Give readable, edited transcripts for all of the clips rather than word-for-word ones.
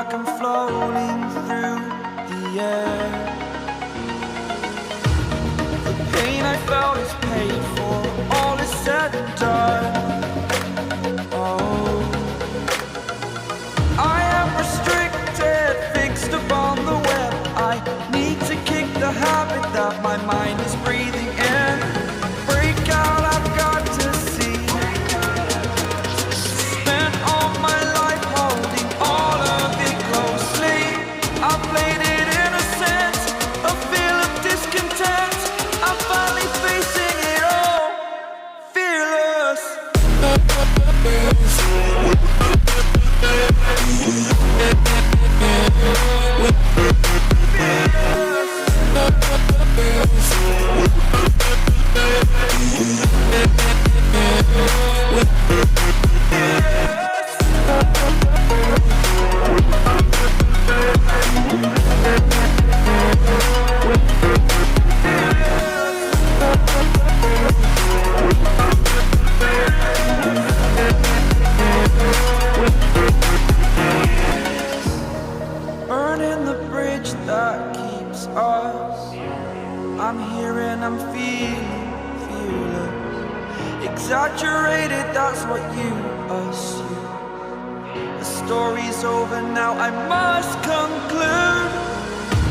like I'm floating through the air. The pain I felt is paid for, all is said and done. Oh, I am restricted, fixed upon the web. I need to kick the habit that my mind is breathing in. Break out, I've got to see. Spent all my life holding all of it closely. I played it innocent, a feel of discontent. I'm finally facing it all, fearless. Burning the bridge that keeps us. I'm here and I'm feeling fearless. Exaggerated, that's what you assume. The story's over now, I must conclude.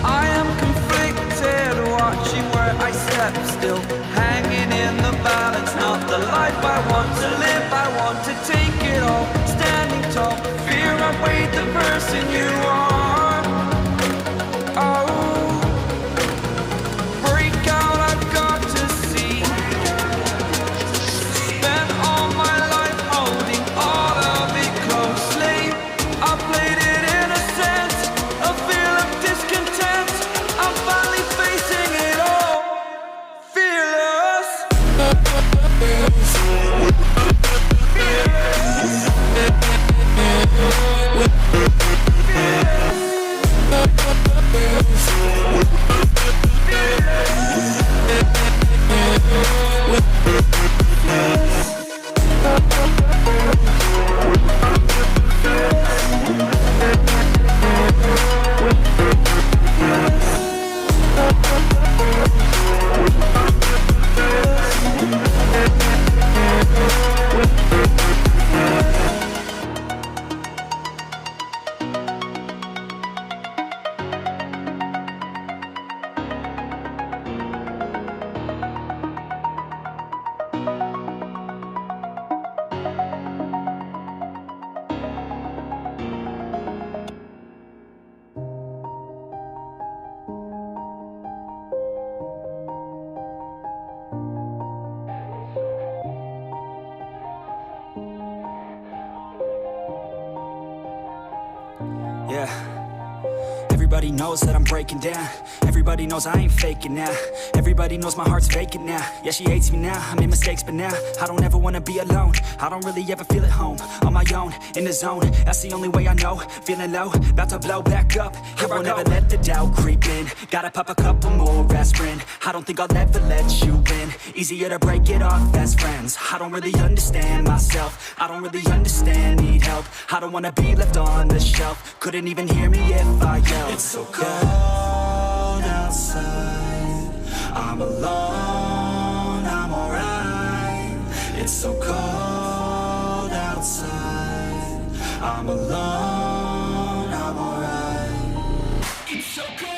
I am conflicted, watching where I step still, hanging in the balance. Not the life I want to live, I want to take it all. Standing tall, fear I've weighed the person you are. Oh, break out, I've got to see. Spent all my life holding all of it closely. I played it innocent, a feel of discontent. I'm finally facing it all, fearless. Yeah. Everybody knows that I'm breaking down. Everybody knows I ain't faking now. Everybody knows my heart's vacant now. Yeah, she hates me now, I made mistakes, but now I don't ever wanna be alone. I don't really ever feel at home. On my own, in the zone, that's the only way I know. Feeling low, about to blow back up. Here I won't ever let the doubt creep in. Gotta pop a couple more aspirin. I don't think I'll ever let you in. Easier to break it off best friends. I don't really understand myself. I don't really understand, need help. I don't wanna be left on the shelf. Couldn't even hear me if I yelled. It's so cold outside, I'm alone, I'm alright. It's so cold outside, I'm alone, I'm alright. It's so cold.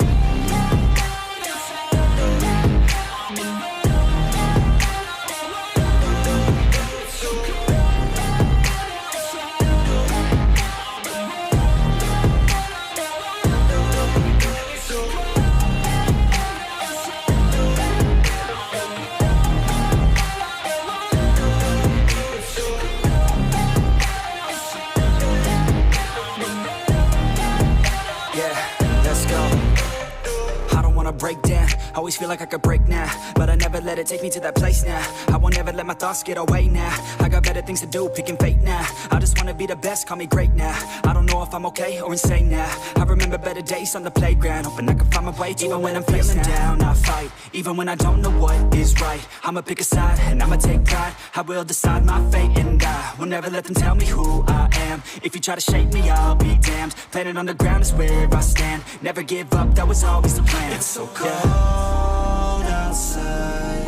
Always feel like I could break now, but I never let it take me to that place now. I won't ever let my thoughts get away now. I got better things to do, picking fate now. I just wanna be the best, call me great now. I don't know if I'm okay or insane now. I remember better days on the playground, hoping I can find my way even when I'm feeling down. I fight, even when I don't know what is right. I'ma pick a side, and I'ma take pride. I will decide my fate, and I will never let them tell me who I am. If you try to shake me, I'll be damned. Planet on the ground is where I stand. Never give up, that was always the plan. It's so cold outside,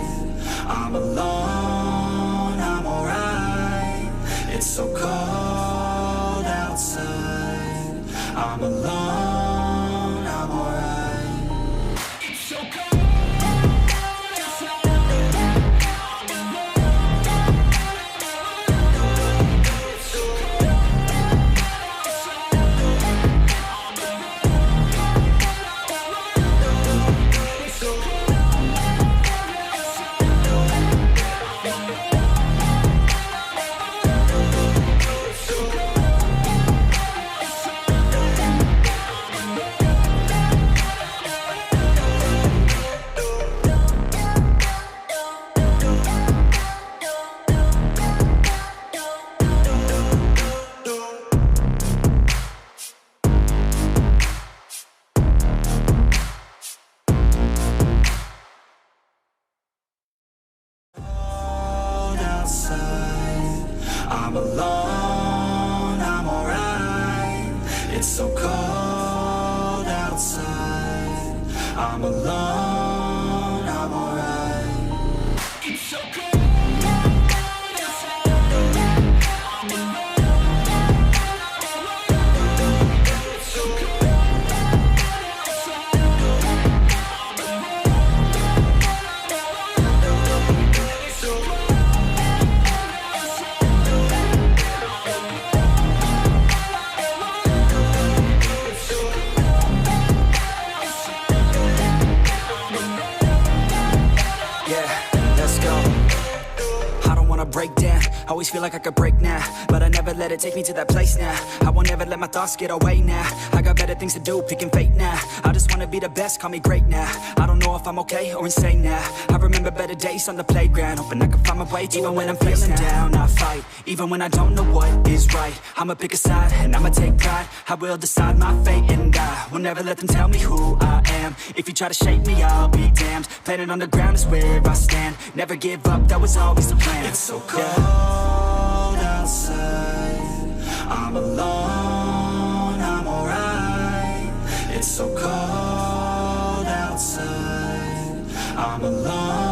I'm alone, I'm alright. It's so cold outside, I'm alone, I'm alright. It's so cold. I'm alone, I'm alright. It's so cold outside, I'm alone, I'm alright. It's so cold. Break down, always feel like I could break now, but I never let it take me to that place now. I won't ever let my thoughts get away now. I got better things to do, picking fate now. I just wanna be the best, call me great now. I don't know if I'm okay or insane now. I remember better days on the playground, hoping I can find my way even when I'm feeling down. I fight, even when I don't know what is right. I'ma pick a side, and I'ma take pride. I will decide my fate, and I will never let them tell me who I am. If you try to shake me, I'll be damned. Planet on the ground is where I stand. Never give up, that was always the plan. It's so cold outside, I'm alone, I'm alright. It's so cold outside, I'm alone.